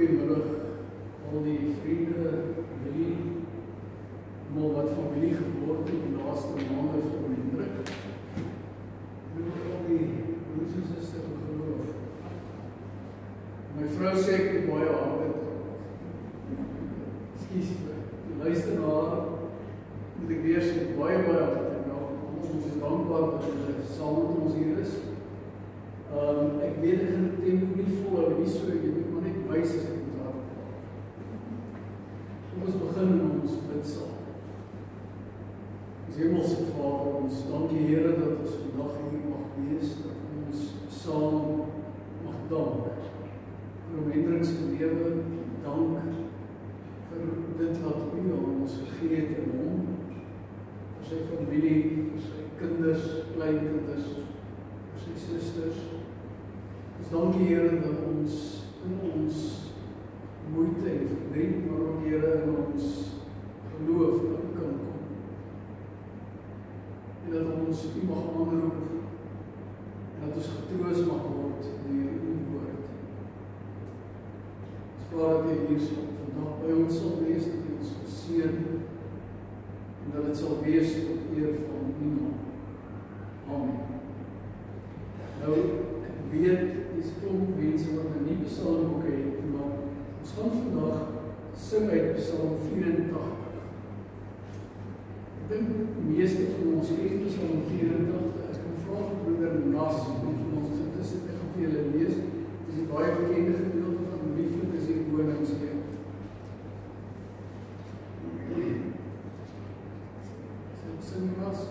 Goeiemiddag, al die vriende, familie, maar wat familie geword het die laaste maande vir my indruk. Al die broers en susters in geloof. My vrou sê ek het baie harde. Ekskuus, die luisteraar, moet ek weer sê, baie harde. Ons is dankbaar dat julle saam met ons hier is. Ek weet ek gaan die tempo nie volhou nie, so jy moet maar net wys as ek moet hardloop. Kom ons begin met ons bid saam. Ons Hemelse Vader, ons dankie Here dat ons vandag hier mag wees, dat ons saam mag dank vir hom Hendrik se lewe, dank vir dit wat U aan ons gegee het in hom, vir sy familie, vir sy kinders, kleinkinders, vir sy susters. Ons dankie Here dat ons in ons moeite en verdriet, maar ook Here in ons geloof dat U kan kom. En dat ons U mag aanroep en dat ons getroos mag word deur U woord. Ons vra dat U hier vandag by ons sal wees, dat U ons sal seën en dat dit sal wees tot eer van U naam. Amen. Nou, ek weet, dis klomp mense wat nie psalmboeke het, maar ons gaan vandag sing uit Psalm 84. Ek dink die meeste van ons ken Psalm 84. Ek kan vra van broeder Nas, om van ons intussen te gaan vir julle lees. Dit is die baie bekende gedeelte van lieflik is die koningsheer. Sing Nas.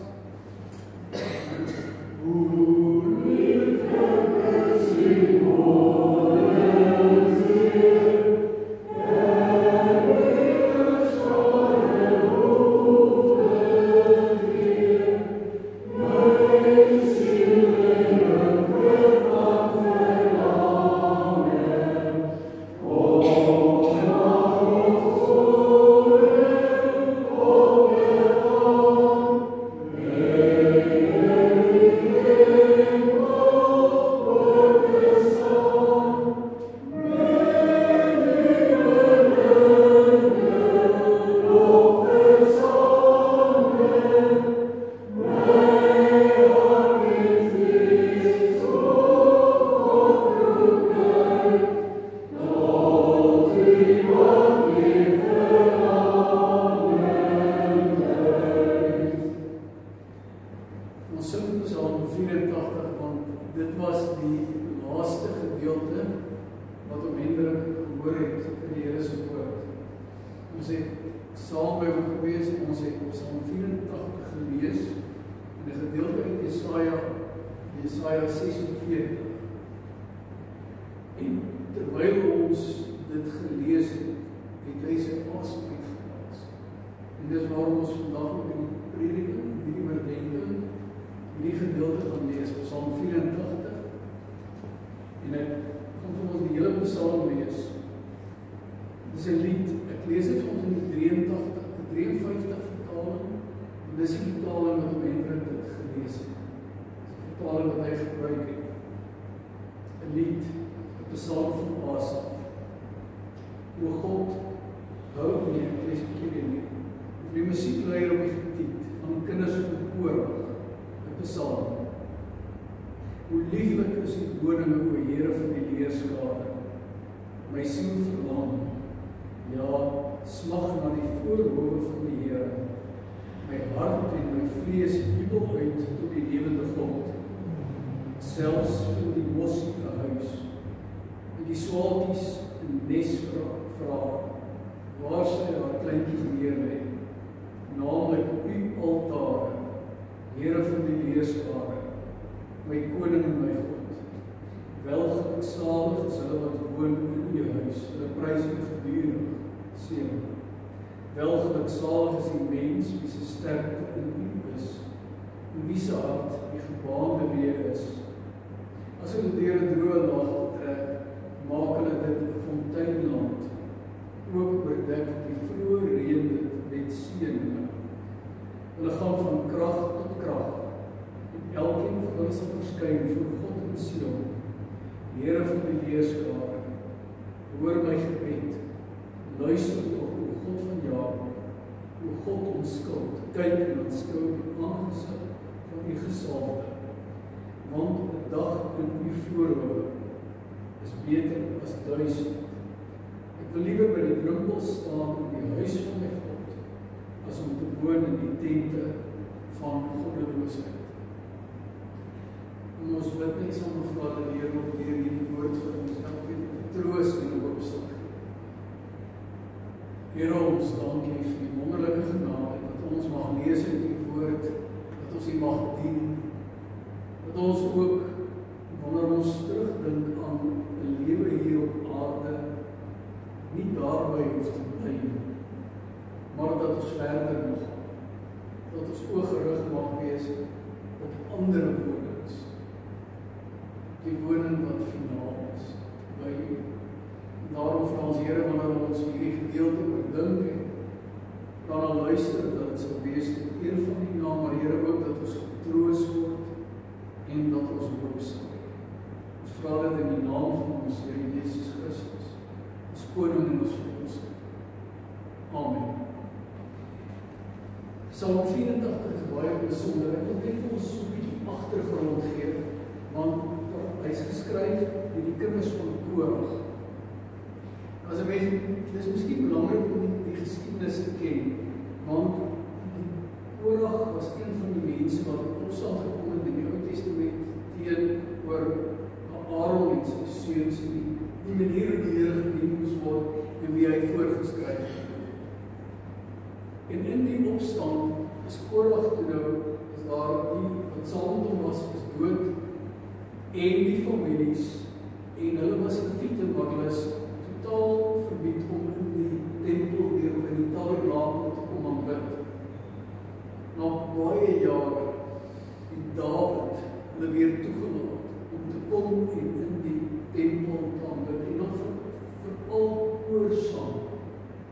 Here van die leerskare, hoor my gebed daarop, hoe God ons skuld kyk en aanskou die aangesig van die gesalfde. Want 'n dag in u voorhoof is beter as 1000. Ek wil liewer by die drempel staan in die huis van my God, as om te woon in die tente van goddeloosheid. Ons bid net saam met Vader die Here op deur hierdie woord vir ons elkeen troos en hoop sal gee. Here, ons dankie vir die wonderlike genade dat ons mag lees in die woord, dat ons U mag dien, dat ons ook wanneer ons terugdink aan 'n lewe hier op aarde nie daarby hoef te bly nie, maar dat ons verder mag gaan, dat ons oog gerig mag wees op ander wonings, die woning wat finaal is by U. En daarom vra ons Here, wanneer ons hierdie gedeelte oordink en daarna luister, dat dit sal wees tot eer van U naam, maar Here ook dat ons getroos word en dat ons hoop sal hê. Ons vra dit in die naam van ons Here Jesus Christus, ons koning en ons verlosser. Amen. Psalm 84 is baie besonder. Ek wil net vir ons so 'n bietjie agtergrond gee, want hy is geskryf deur die kinders van Korag. As 'n mens, dis miskien belangrik om die geskiedenis te ken, want Korag was een van die mense wat in opstand gekom het in die Ou Testament teenoor Aaron en sy seuns en die manier hoe die Here gedien moes word en wie hy voorgeskryf het. En in die opstand is Korag toe nou, is daar die wat saam met hom was dood, en die families, en hulle was Lewiete, maar hulle is totaal verbied om in die tempel weer of in die tabernakel te kom aanbid. Na baie jare het Dawid hulle weer toegelaat om te kom en in die tempel te aanbid, en dan veral oorsang.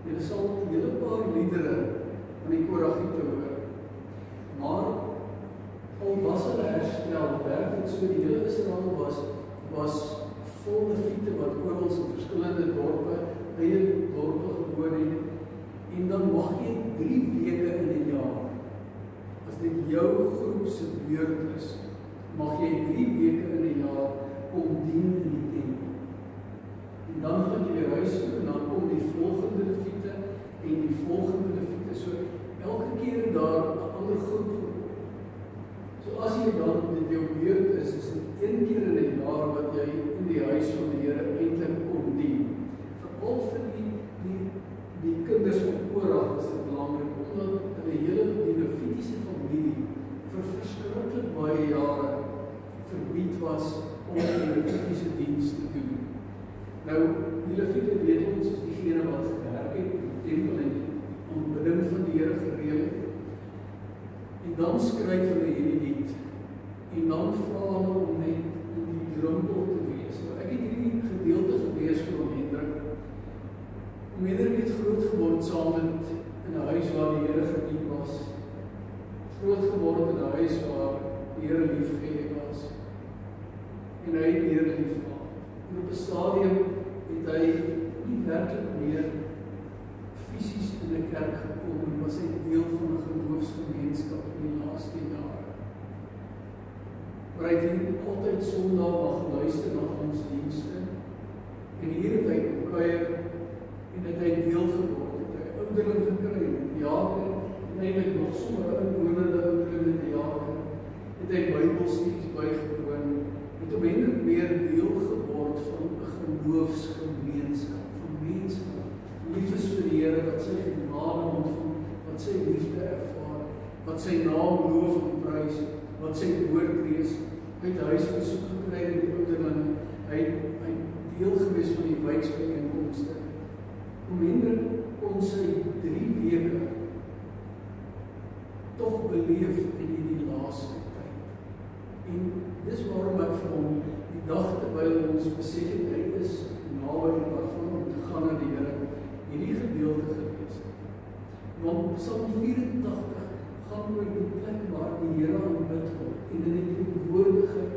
Julle sal 'n hele paar liedere van die Koragiete hoor, maar al was hulle herstel, werk het so, die hele Israel was vol Lewiete wat oral in verskillende dorpe, eie dorpe gewoon het, en dan mag jy 3 weke in 'n jaar, as dit jou groep se beurt is, mag jy 3 weke in 'n jaar kom dien in die tempel. En dan gaan jy weer huis toe, en dan kom die volgende Lewiete, en die volgende Lewiete, so elke keer daar 'n ander groep. So as jy dan dit jou beurt is dit 1 keer in 'n jaar wat jy in die huis van die Here eintlik kom dien. Veral vir die kinders van Korag is dit belangrik, omdat hulle hele die Levitiese familie vir verskriklik baie jare verbied was om die Levitiese diens te doen. Nou, die Lewiete weet ons is diegene wat gewerk het in die tempel en die aanbidding van die Here gereël het. En dan skryf hulle hierdie lied, en dan vra hulle om net in die drempel te wees. Nou, ek het hierdie gedeelte gelees vir Hendrik. Hendrik het groot geword saam met in 'n huis waar die Here gedien was. Groot geword in 'n huis waar die Here liefgehad was. En hy het die Here liefgehad. En op 'n stadium het hy nie werklik meer fisies in 'n kerk gekom en was hy deel van 'n geloofsgemeenskap in die laaste jare. Maar hy het altyd Sondag mag luister na ons dienste, en hier het hy kom kuier, en het hy deel geword, het hy ouderling gekry, in die jare, en eintlik nog sommer inwonende ouderling in die jare, het hy Bybelstudies bygewoon, het om eintlik meer deel geword van 'n geloofsgemeenskap, van mense wat lief is vir die Here, wat sy genade ontvang, wat sy liefde ervaar, wat sy naam loof en prys, wat sy woord lees, hy het huisbesoek gekry met die ouderlinge, hy deel gewees van die wijksbijeenkomste. Om Hendrik kon sy 3 weke toch beleef in die laaste tyd. En dis waarom ek vir hom die dag terwyl ons besef het hy is naby daarvan om te gaan na die Here, hierdie gedeelte gelees het. Want Psalm 84 gaan oor die plek waar die Here aanbid word, en in die teenwoordigheid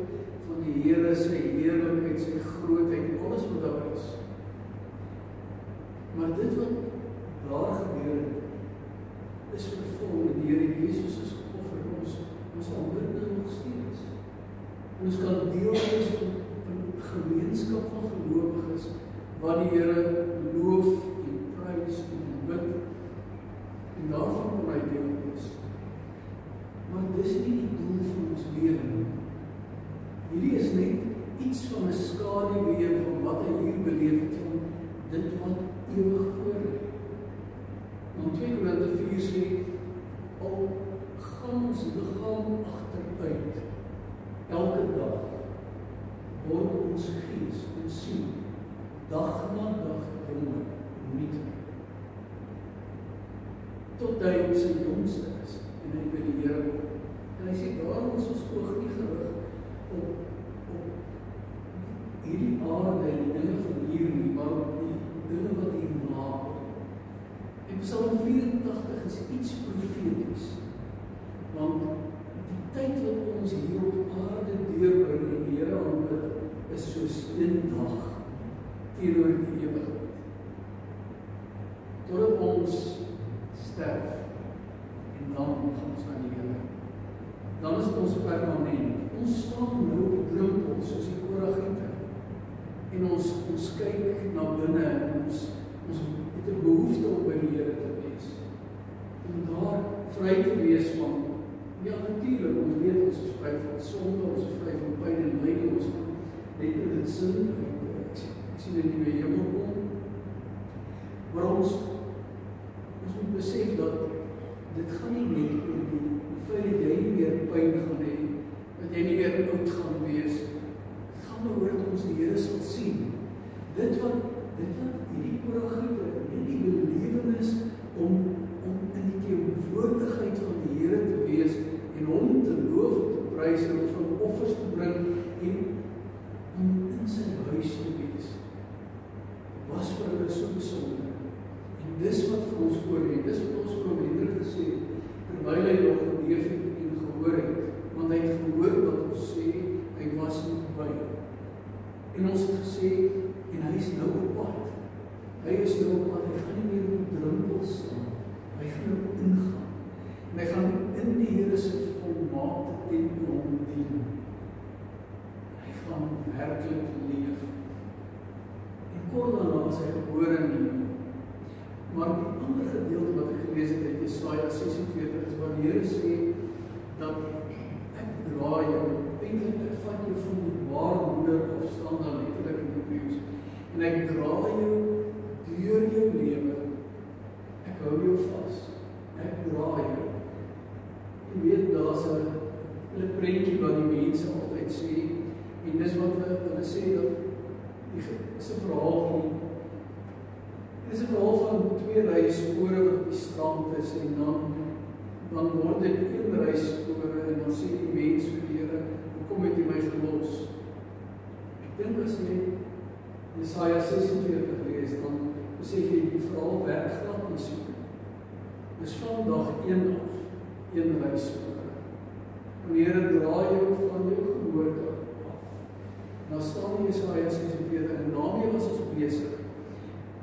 van die Here, sy heerlikheid, sy grootheid, alles wat daar is. Maar dit wat daar gebeur het, Want 2 Korinte 4 sê, al gaan ons liggaam agteruit, elke dag, word ons gees, ons siel, dag na dag jonger, nuuter. Tot hy op sy jongste is, en hy by die Here kom. En hy sê, daarom is ons oog nie gerig op hierdie aarde en die dinge van hier nie, maar op die dinge wat hier na. En Psalm 84 is iets profeties, want die tyd wat ons hier op aarde deurbring en die Here aanbid, is soos een dag teenoor die ewigheid. Totdat ons sterf en dan gaan ons na die Here. Dan is ons permanent. Ons staan nou op die drempel soos die Koragiete. En ons kyk na binne en ons het 'n behoefte om by die Here te wees. Om daar vry te wees van, ja natuurlik, ons weet ons is vry van sonde, ons is vry van pyn en lyding, ons gaan net in dit sin, ek sien dit nie meer hemel kom. Maar ons moet besef dat dit gaan nie net oor die feit dat jy nie meer pyn gaan hê, dat jy nie meer oud gaan wees. Dit gaan oor dat ons die Here sal sien. Dit wat hierdie Koragiete, die belewenis om in die teenwoordigheid van die Here te wees en hom te loof en te prys en van offers te bring en om in sy huis te wees, was vir hulle so besonder. En dis wat vir ons voorlê, dis wat ons vir hom Hendrik gesê het, terwyl hy nog geleef het en gehoor het, want hy het gehoor wat ons sê, hy was nie by. En ons het gesê, en hy is nou op pad. Hy is nou op pad, hy gaan nie meer op die drempel staan, hy gaan nou ingaan. En hy gaan in die Here se volmaakte tempel hom dien. Hy gaan werklik leef. En kort daarna is hy gebore in die hemel. Maar die ander gedeelte wat ek gelees het uit Jesaja 46 is waar die Here sê dat ek dra jou, eintlik ek vat jou van die baarmoeder af, staan daar letterlik in die Hebreëus, en ek dra jou deur jou lewe, ek hou jou vas, ek dra jou. Jy weet, daar is 'n prentjie wat die mense altyd sê, en dis wat hulle sê dat die is 'n verhaal nie. Dit is 'n verhaal van 2 rye spore wat op die strand is en dan word dit 1 ry spore en dan sê die mens vir die Here, hoekom het jy my gelos? Ek dink as jy Jesaja 46 lees, dan besef jy die verhaal werk glad nie so. Dis van dag 1 af, 1 ry spore. En die Here dra jou van jou geboorte af. Dan staan Jesaja 46 en daarmee was ons besig,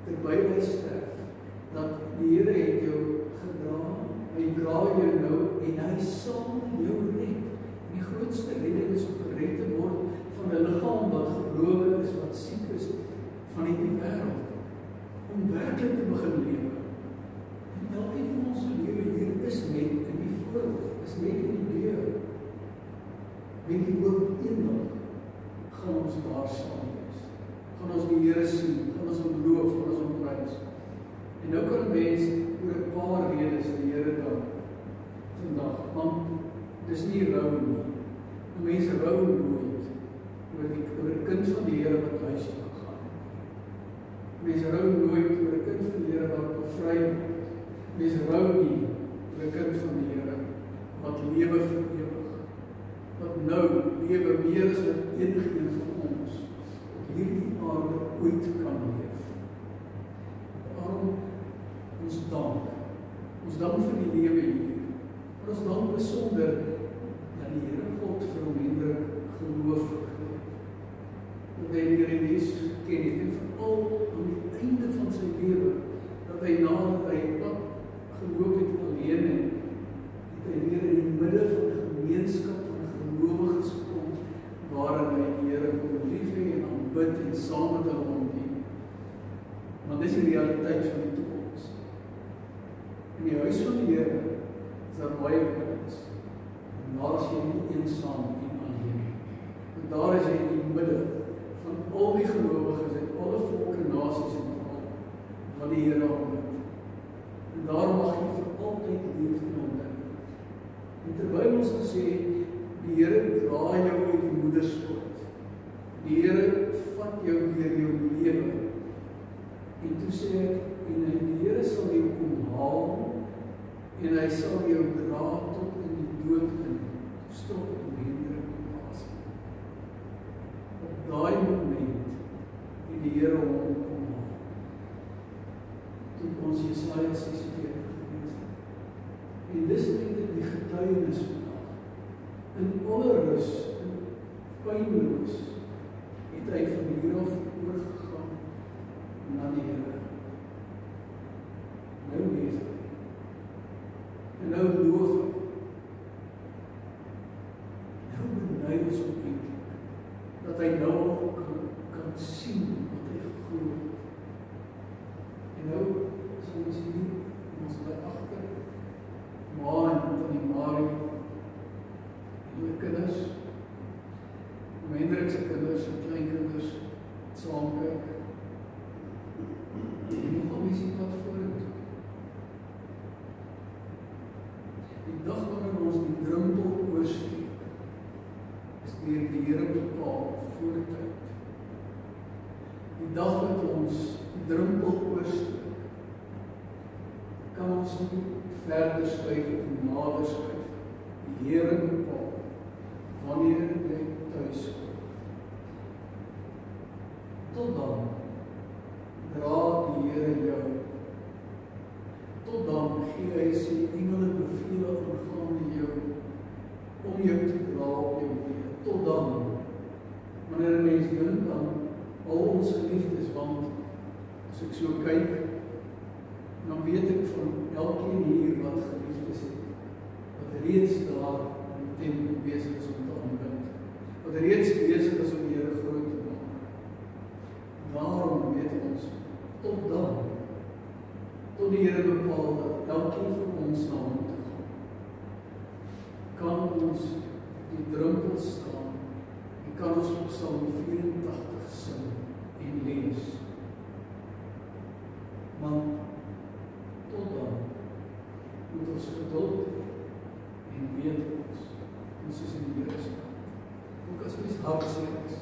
terwyl hy sterf, dat die Here het jou gedra, hy dra jou nou en hy sal jou red. En die grootste redding is om gered te word van 'n liggaam wat gebroken is, wat siek is, van die wêreld, om werklik te begin lewe. En elkeen van ons lewe hier is net in die voorhoof, is net in die deur. Met die hoop eendag gaan ons daar saam wees. Gaan ons die Here sien, gaan ons hom loof, gaan ons hom prys. En nou kan 'n mens oor 'n paar redes die Here dank vandag, want dis nie rou nie. Mense rou nooit oor 'n kind van die Here wat huis toe gegaan het. Mense rou nooit oor 'n kind van die Here wat bevry word. Mense rou nie oor 'n kind van die Here wat lewe vir ewig, wat nou lewe meer as wat enigeen van ons op hierdie aarde ooit kan leef. Daarom ons dank vir die lewe hier, maar ons dank besonder dat die Here God vir hom Hendrik geloof gegee het, dat hy die Here Jesus geken het en veral aan die einde van sy lewe, dat hy nadat hy pad geloop het alleen en het hy weer in die midde van die gemeenskap van gelowiges gekom, waarin hy die Here kon lief hê en aanbid en saam met hom dien. Want dis die realiteit van die toekoms. In die huis van die Here is daar baie wonderlike. En daar is jy nie eensaam en alleen. En daar is jy in die midde van al die gelowiges en alle volke, nasies en tale wat die Here aanbid. En daar mag jy vir altyd leef in hom dink. En terwyl ons gesê, die Here dra jou uit die moederskoot. Die Here vat jou deur jou lewe. En toe sê ek, en die Here sal jou kom haal, en hy sal jou dra tot in die dood in. Stop om Hendrik te pas. Op daai moment, en die Here hom kom haal. Toe ons Jesaja 46 gelees het. En dis eintlik die getuienis vandag. In alle rus, in pynloos, het hy van hier af oorgegaan na die Here. Nou leef hy. En nou loof hy. Nou beny ons op eintlik, dat hy nou kan sien wat hy geglo het. En nou sal ons hier, ons by agter, Ma en Tannie Marie, en hulle kinders, Hendrik se kinders en kleinkinders, saam kyk. En nogal mensie wat vorentoe. Die dag wanneer ons die drempel oorsteek, is deur die Here bepaal voor tyd. Die dag wat ons die drempel oorsteek, kan ons nie verder skuif of nader skuif. Die Here bepaal wanneer jy tuis kom. Tot dan dra die Here jou. Tot dan gee hy sy engele bevele aangaande jou om jou te dra op jou weë. Tot dan, wanneer 'n mens dink aan al ons geliefdes, want as ek so kyk, dan weet ek van elkeen hier wat geliefdes het, wat reeds daar in die tempel besig is om te aanbid, wat reeds besig is om die Here groot te maak. Daarom weet ons, tot dan, tot die Here bepaal dat elkeen van ons na hom te gaan, kan ons die drempel staan en kan ons op Psalm 84 sing en lees. Want tot dan moet ons geduld en weet ons is in die Here se hand. Ook as mens hartseer is,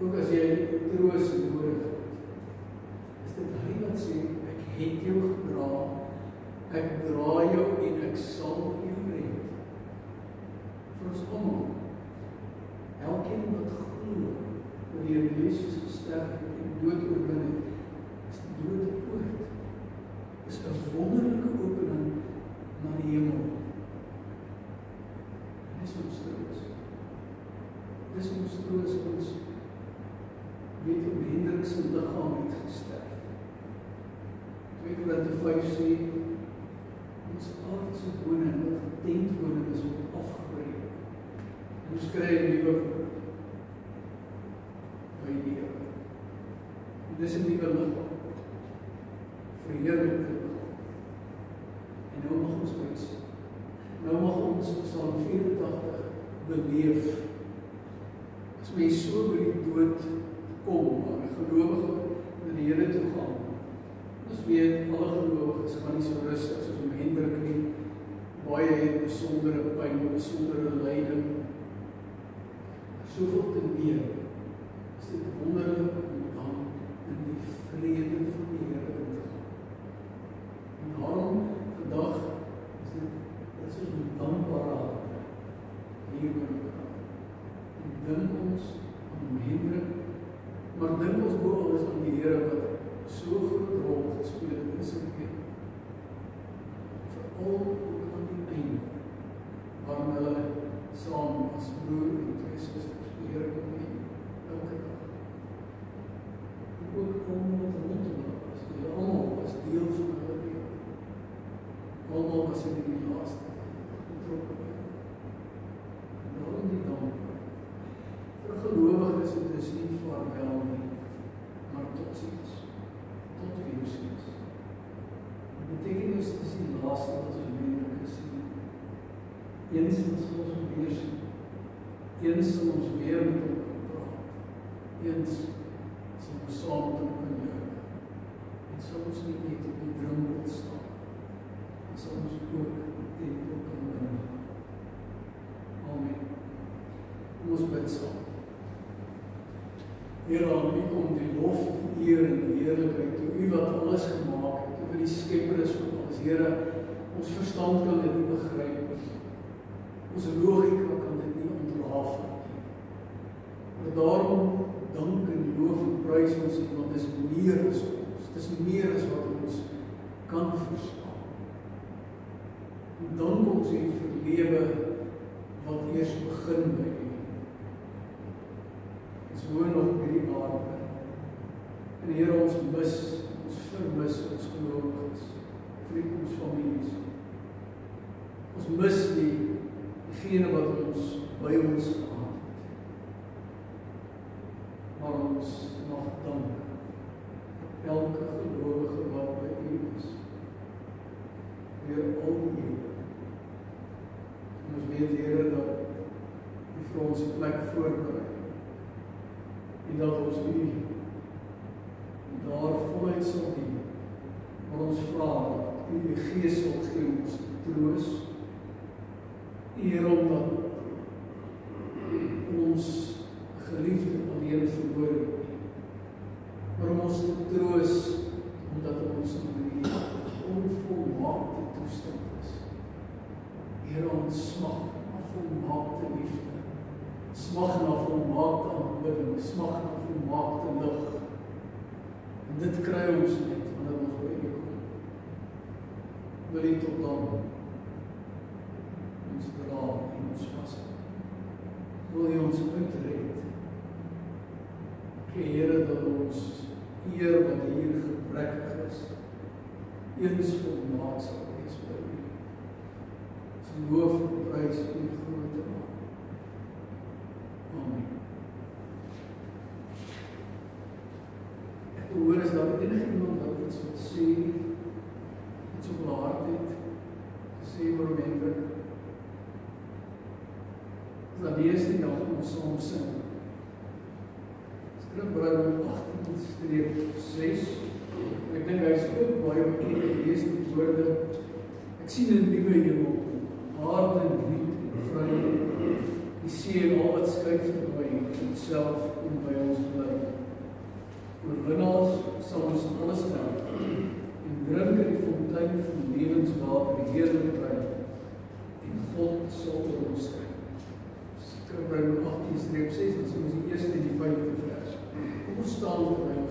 ook as jy troos nodig het, is dit hy wat sê, ek het jou gedra, ek dra jou en ek sal jou red. Vir ons almal, elkeen wat glo, dat die Here Jesus gesterf het en die dood oorwin het, is die dood 'n poort. Is 'n wonderlike opening na die hemel. En dis ons troos. Dis ons troos, ons weet om Hendrik se liggaam het gesterf. 2 Korinte 5 sê, ons aardse woning, wat tentwoning is, word afgebreek. En ons kry 'n nuwe woning by die Here. En dis 'n nuwe liggaam. Verheerlikte liggaam. En nou mag ons uitsien. Nou mag ons Psalm 84 beleef. As mens so by die dood kom, maar 'n gelowige na die Here toe gaan. Ons weet, alle gelowiges gaan nie so rustig soos om Hendrik nie. Baie het besondere pyn, besondere lyding. Soveel te meer is dit wonderlik om dan in die vrede van die Here in te gaan. En daarom, vandag, is dit soos met dankbare harte hier by mekaar. En dink ons aan Hendrik, maar dink ons bo alles aan die Here wat so groot rol gespeel het in sy lewe. Veral ook aan die einde, waarin hulle saam as broer en 2 susters die Here kon dien, elke dag. En ook almal wat rondom hulle was, hulle almal was deel van hulle lewe. Almal was in die laaste betrokke by hulle. En daarom die dankbaar. Vir gelowige is dit dus nie vaarwel nie, maar totsiens. Tot weerziens. Dat beteken is, dit is die laaste wat ons Hendrik gesien. Eens sal ons weer sien. Eens sal ons weer met hom praat. Eens sal ons saam met hom kan juig. En sal ons nie net op die drempel staan, ook die tempel kan binnengaan. Amen. Kom ons bid saam. Here, aan U kom die lof, die eer en die heerlikheid, toe U wat alles gemaak het, U wat die skepper is van alles. Here, ons verstand kan dit nie begryp nie. Ons logika kan dit nie ontrafel nie. Maar daarom dank en loof en prys ons U, want dit is meer as ons. Dit is meer as wat ons kan verstaan. En dank ons U vir lewe wat eers begin by U. Ons woon nog by die aarde. En Here, ons vermis ons gelowiges, vriend ons families. Ons mis diegene wat ons by ons gehad het. Maar ons mag dank elke gelowige wat by U is. Weer al die eeuwe. En ons weet, Here, dat U vir ons 'n plek voorberei. En dat ons U daar voluit sal dien. Maar ons vra dat U Gees sal gee om ons te troos. Here, omdat ons geliefde alleen verloor het. Maar om ons te troos, omdat ons in die onvolmaakte toestand is. Here, ons smag na volmaakte liefde. Smag na volmaakte aanbidding, smag na volmaakte lig. En dit kry ons net, wanneer ons by U kom. Wil U tot dan ons dra en ons vashou. Wil U ons uitred. Here, dat ons eer wat hier gebrekkig is, eens volmaak sal wees by U. Ons loof en prys U grote naam. Amen. Ek hoor, is daar enige iemand wat iets wat sê, iets op hulle hart het, sê oor Hendrik. Dat die eerste dag ons saam sing. Skrifbreuke 18:6. Ek dink hy is ook baie bekend gelees die woorde. Ek sien 'n nuwe hemel, aarde nuut en vry. Die see en al wat skei verby, self en by ons bly. Oorwinnaars sal ons alles drink en drink in die fontein van lewenswater, die heerlikheid, en God sal oor ons skyn. Skrifbreuke 18:6, dan sien ons die eerste en die 5de vers. Kom ons staan op by ons.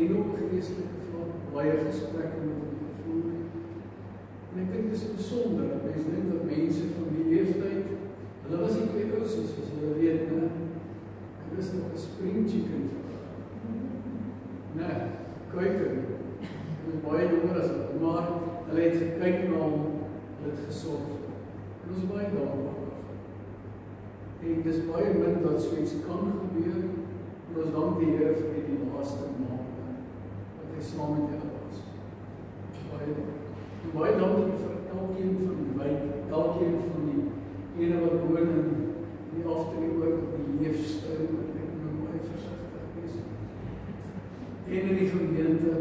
en op geestelike vlak, baie gesprekke met hom gevoer. En ek dink dit is besonder, dat mens dink dat mense van die leeftijd, hulle was nie twee ousies, soos julle weet, ne? Hulle is nog 'n spring chicken vir hulle. Nee, kuiken. Hulle is baie jonger as hulle, maar hulle het gekyk na hom, hulle het gesorg vir hom. En ons is baie dankbaar daarvoor. En dis baie min dat so iets kan gebeur, en ons dank die Here vir die laaste maande, wat hy saam met julle was. Baie dank. En baie dankie vir elkeen van die wijk, elkeen van die ene wat woon in die afdrieoord op die leefstyl, ek moet baie versigtig wees. En in die gemeente,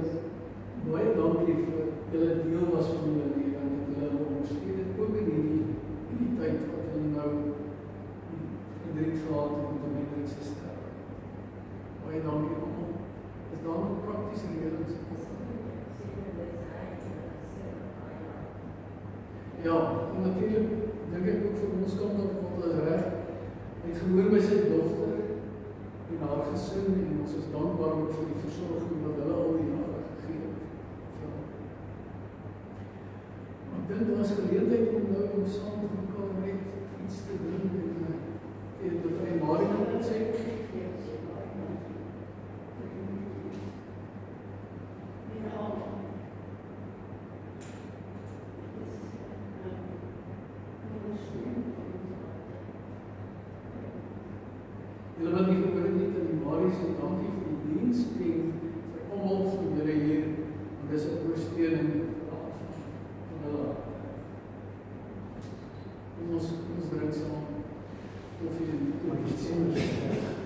baie dankie vir julle deel was van julle lewe, en dat julle ondersteun het, ook in die tyd wat hulle nou verdriet gehad het met die Hendrikse sterf. Baie dankie allemaal. Is daar nog praktische redens? Ja, en natuurlijk denk ek ook vir ons kant dat God is reg. Hy het gehoor by sy dochter en haar gesin, en ons is dankbaar ook vir die versorging wat hulle al die jare gegee het. Maar ek dink daar is geleentheid om nou saam met mekaar net iets te doen, en dat hy Marie nog net sê. Julle wat nie gehoor het nie, dat die Marie sê dankie vir die diens en vir almal van julle hier, en dis 'n ondersteuning van hulle. Ons drink saam koffie en iets.